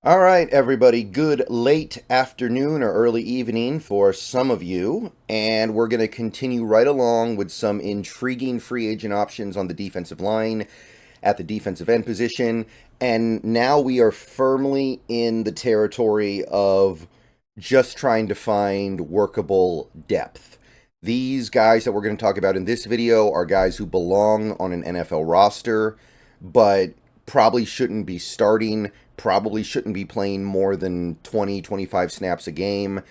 All right, everybody. Good late afternoon or early evening for some of you. And we're going to continue right along with some intriguing free agent options on the defensive line at the defensive end position. And now we are firmly in the territory of just trying to find workable depth. These guys that we're going to talk about in this video are guys who belong on an NFL roster, but probably shouldn't be starting, probably shouldn't be playing more than 20, 25 snaps a game.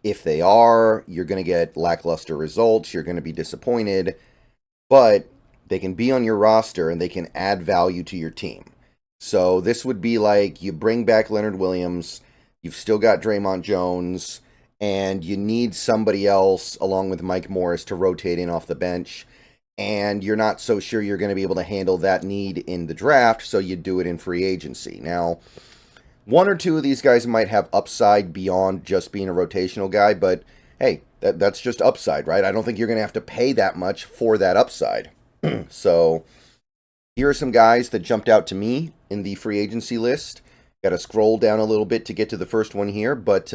If they are, you're going to get lackluster results, you're going to be disappointed, but they can be on your roster and they can add value to your team. So this would be like you bring back Leonard Williams, you've still got Draymond Jones, and you need somebody else along with Mike Morris to rotate in off the bench, and you're not so sure you're going to be able to handle that need in the draft, so you do it in free agency. Now, one or two of these guys might have upside beyond just being a rotational guy, but hey, that's just upside, right? I don't think you're going to have to pay that much for that upside. So here are some guys that jumped out to me in the free agency list. Got to scroll down a little bit to get to the first one here, but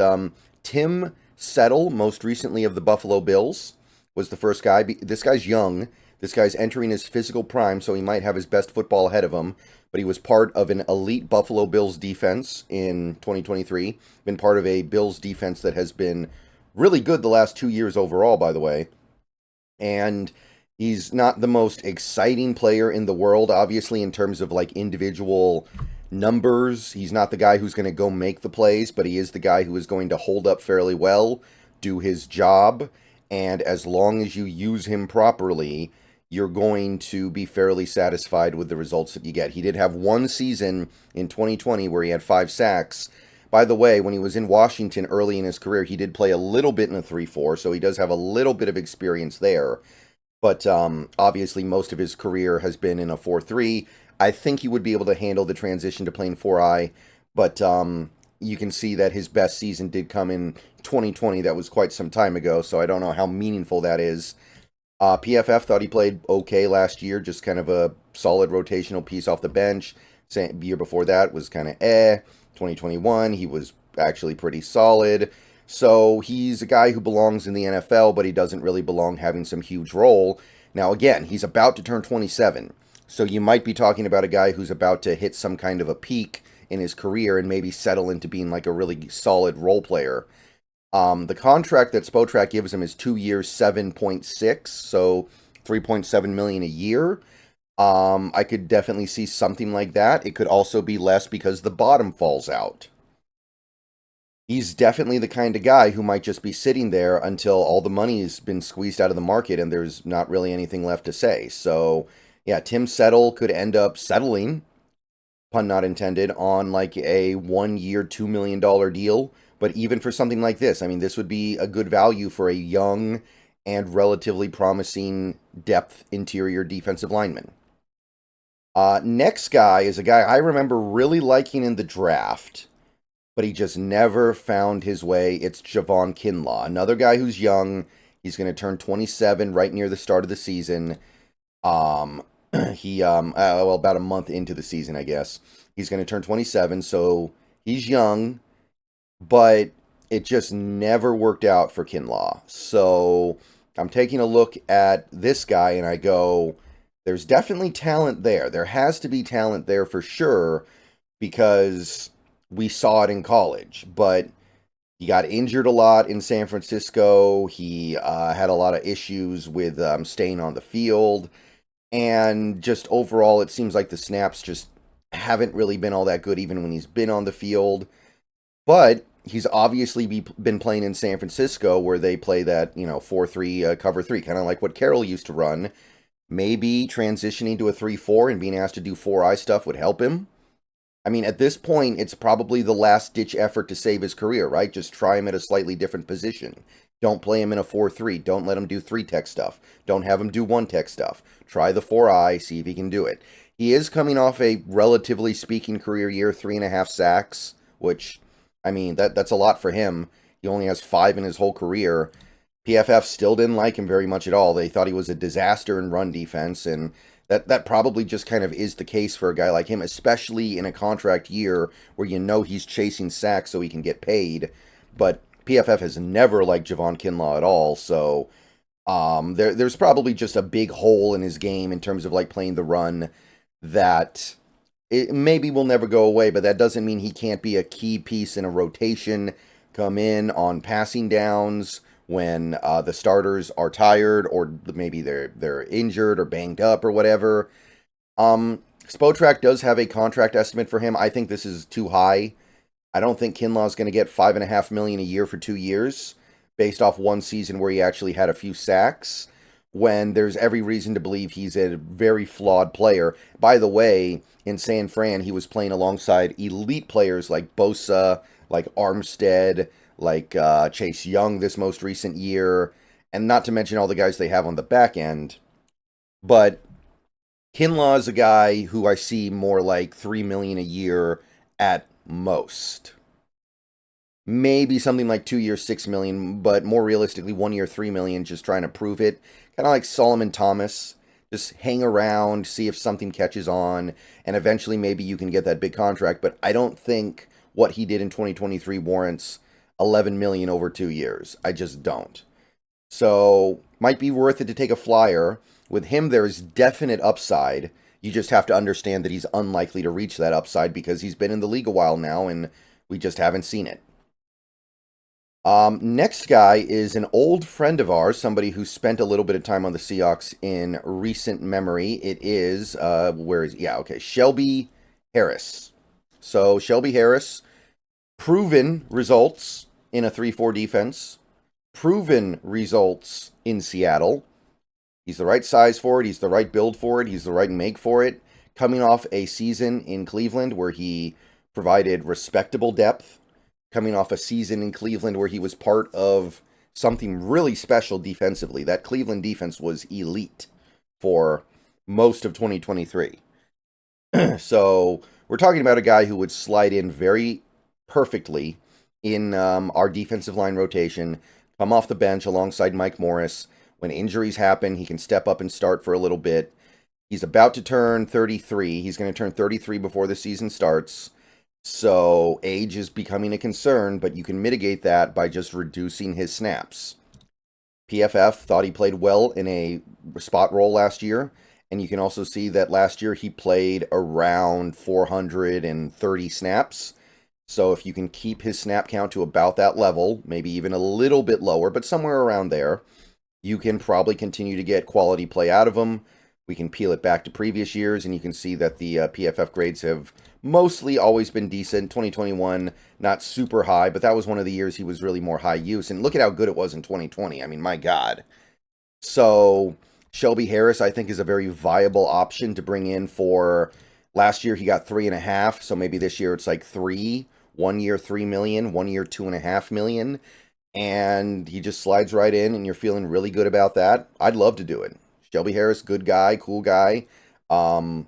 Tim Settle, most recently of the Buffalo Bills, was the first guy. This guy's young. This guy's entering his physical prime, so he might have his best football ahead of him. But he was part of an elite Buffalo Bills defense in 2023. Been part of a Bills defense that has been really good the last 2 years overall, by the way. And he's not the most exciting player in the world, obviously, in terms of like individual numbers. He's not the guy who's going to go make the plays, but he is the guy who is going to hold up fairly well, do his job, and as long as you use him properly, you're going to be fairly satisfied with the results that you get. He did have one season in 2020 where he had 5 sacks. By the way, when he was in Washington early in his career, he did play a little bit in a 3-4, so he does have a little bit of experience there. But obviously, most of his career has been in a 4-3. I think he would be able to handle the transition to playing 4-eye, but you can see that his best season did come in 2020. That was quite some time ago, so I don't know how meaningful that is. PFF thought he played okay last year, just kind of a solid rotational piece off the bench. The year before that was kind of 2021, he was actually pretty solid. So he's a guy who belongs in the NFL, but he doesn't really belong having some huge role. Now, again, he's about to turn 27. So you might be talking about a guy who's about to hit some kind of a peak in his career and maybe settle into being like a really solid role player. The contract that Spotrac gives him is 2 years, 7.6, so 3.7 million a year. I could definitely see something like that. It could also be less because the bottom falls out. He's definitely the kind of guy who might just be sitting there until all the money's been squeezed out of the market and there's not really anything left to say. So, yeah, Tim Settle could end up settling, pun not intended, on like a 1 year, $2 million deal. But even for something like this, I mean, this would be a good value for a young and relatively promising depth interior defensive lineman. Next guy is a guy I remember really liking in the draft, but he just never found his way. It's Javon Kinlaw, another guy who's young. He's going to turn 27 right near the start of the season. Well, about a month into the season, I guess. He's going to turn 27, so he's young, but it just never worked out for Kinlaw. So I'm taking a look at this guy and I go, there's definitely talent there. There has to be talent there for sure because we saw it in college. But he got injured a lot in San Francisco. He had a lot of issues with staying on the field. And just overall, it seems like the snaps just haven't really been all that good even when he's been on the field. But he's obviously been playing in San Francisco where they play that, 4-3, cover 3, kind of like what Carroll used to run. Maybe transitioning to a 3-4 and being asked to do 4-eye stuff would help him. I mean, at this point, it's probably the last-ditch effort to save his career, right? Just try him at a slightly different position. Don't play him in a 4-3. Don't let him do 3-tech stuff. Don't have him do 1-tech stuff. Try the 4-eye, see if he can do it. He is coming off a, relatively speaking, career year, 3.5 sacks, which, I mean, that's a lot for him. He only has 5 in his whole career. PFF still didn't like him very much at all. They thought he was a disaster in run defense, and That probably just kind of is the case for a guy like him, especially in a contract year where you know he's chasing sacks so he can get paid. But PFF has never liked Javon Kinlaw at all, so there's probably just a big hole in his game in terms of like playing the run that it maybe will never go away, but that doesn't mean he can't be a key piece in a rotation, come in on passing downs when the starters are tired or maybe they're injured or banged up or whatever. Spotrac does have a contract estimate for him. I think this is too high. I don't think Kinlaw's going to get $5.5 million a year for 2 years based off one season where he actually had a few sacks, when there's every reason to believe he's a very flawed player. By the way, in San Fran, he was playing alongside elite players like Bosa, like Armstead, like Chase Young this most recent year, and not to mention all the guys they have on the back end. But Kinlaw is a guy who I see more like $3 million a year at most. Maybe something like 2 years, $6 million, but more realistically, 1 year, $3 million, just trying to prove it. Kind of like Solomon Thomas. Just hang around, see if something catches on, and eventually maybe you can get that big contract. But I don't think what he did in 2023 warrants $11 million over 2 years. I just don't. So might be worth it to take a flyer. With him, there is definite upside. You just have to understand that he's unlikely to reach that upside because he's been in the league a while now, and we just haven't seen it. Next guy is an old friend of ours, somebody who spent a little bit of time on the Seahawks in recent memory. It is, Shelby Harris. So Shelby Harris, proven results in a 3-4 defense, proven results in Seattle. He's the right size for it. He's the right build for it. He's the right make for it. Coming off a season in Cleveland where he provided respectable depth. Coming off a season in Cleveland where he was part of something really special defensively. That Cleveland defense was elite for most of 2023. So we're talking about a guy who would slide in very perfectly in our defensive line rotation, come off the bench alongside Mike Morris. When injuries happen, he can step up and start for a little bit. He's about to turn 33. He's going to turn 33 before the season starts. So age is becoming a concern, but you can mitigate that by just reducing his snaps. PFF thought he played well in a spot role last year, and you can also see that last year he played around 430 snaps. So if you can keep his snap count to about that level, maybe even a little bit lower, but somewhere around there, you can probably continue to get quality play out of him. We can peel it back to previous years, and you can see that the PFF grades have mostly always been decent. 2021, not super high, but that was one of the years he was really more high use. And look at how good it was in 2020. I mean, my God. So Shelby Harris, I think, is a very viable option to bring in for... Last year, he got 3.5, so maybe this year it's like 3. 1 year, $3 million. 1 year, $2.5 million. And he just slides right in, and you're feeling really good about that. I'd love to do it. Shelby Harris, good guy, cool guy. Why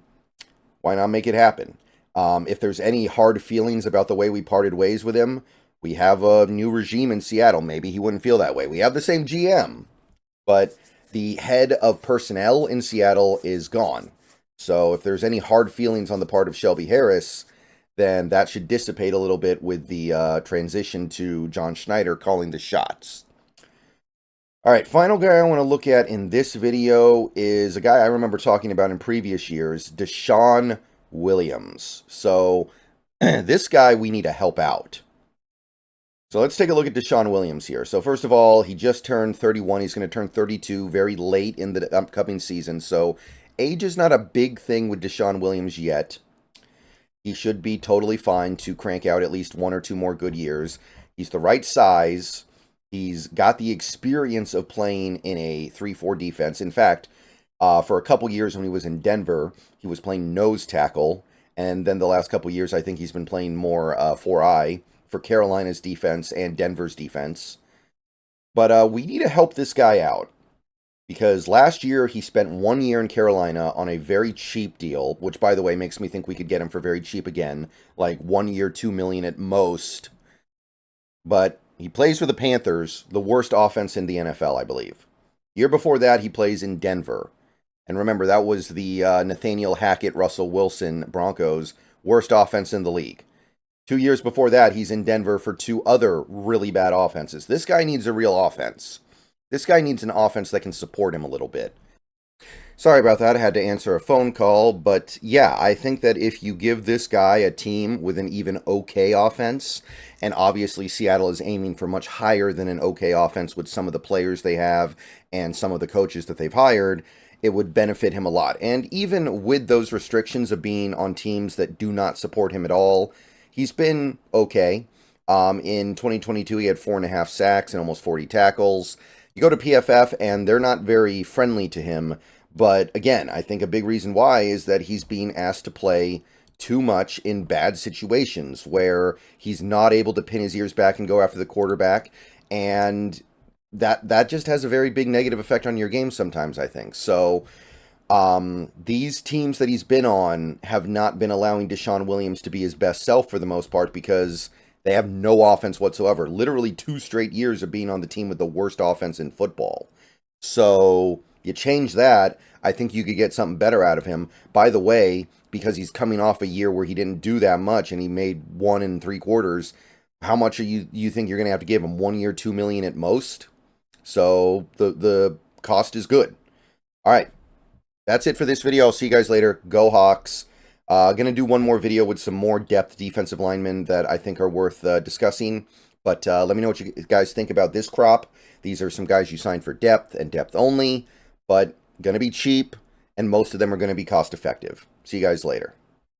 not make it happen? If there's any hard feelings about the way we parted ways with him, we have a new regime in Seattle. Maybe he wouldn't feel that way. We have the same GM, but the head of personnel in Seattle is gone. So if there's any hard feelings on the part of Shelby Harris, then that should dissipate a little bit with the transition to John Schneider calling the shots. All right, final guy I want to look at in this video is a guy I remember talking about in previous years, DeShawn Williams. So this guy we need to help out. So let's take a look at DeShawn Williams here. So first of all, he just turned 31. He's going to turn 32 very late in the upcoming season. So age is not a big thing with DeShawn Williams yet. He should be totally fine to crank out at least 1 or 2 more good years. He's the right size. He's got the experience of playing in a 3-4 defense. In fact, for a couple years when he was in Denver, he was playing nose tackle. And then the last couple years, I think he's been playing more 4-eye for Carolina's defense and Denver's defense. But we need to help this guy out. Because last year, he spent 1 year in Carolina on a very cheap deal, which, by the way, makes me think we could get him for very cheap again. Like 1 year, $2 million at most. But he plays for the Panthers, the worst offense in the NFL, I believe. Year before that, he plays in Denver. And remember, that was the Nathaniel Hackett, Russell Wilson Broncos' worst offense in the league. 2 years before that, he's in Denver for 2 other really bad offenses. This guy needs a real offense. This guy needs an offense that can support him a little bit. Sorry about that. I had to answer a phone call. But yeah, I think that if you give this guy a team with an even okay offense, and obviously Seattle is aiming for much higher than an okay offense with some of the players they have and some of the coaches that they've hired, it would benefit him a lot. And even with those restrictions of being on teams that do not support him at all, he's been okay. In 2022, he had 4.5 sacks and almost 40 tackles. You go to PFF, and they're not very friendly to him. But again, I think a big reason why is that he's being asked to play too much in bad situations where he's not able to pin his ears back and go after the quarterback. And that just has a very big negative effect on your game sometimes, I think. So these teams that he's been on have not been allowing DeShawn Williams to be his best self for the most part because they have no offense whatsoever. Literally 2 straight years of being on the team with the worst offense in football. So you change that, I think you could get something better out of him. By the way, because he's coming off a year where he didn't do that much and he made 1 3/4, how much are you think you're going to have to give him? 1 year, $2 million at most? So the cost is good. All right. That's it for this video. I'll see you guys later. Go Hawks. Going to do one more video with some more depth defensive linemen that I think are worth discussing. But let me know what you guys think about this crop. These are some guys you signed for depth and depth only, but going to be cheap, and most of them are going to be cost effective. See you guys later.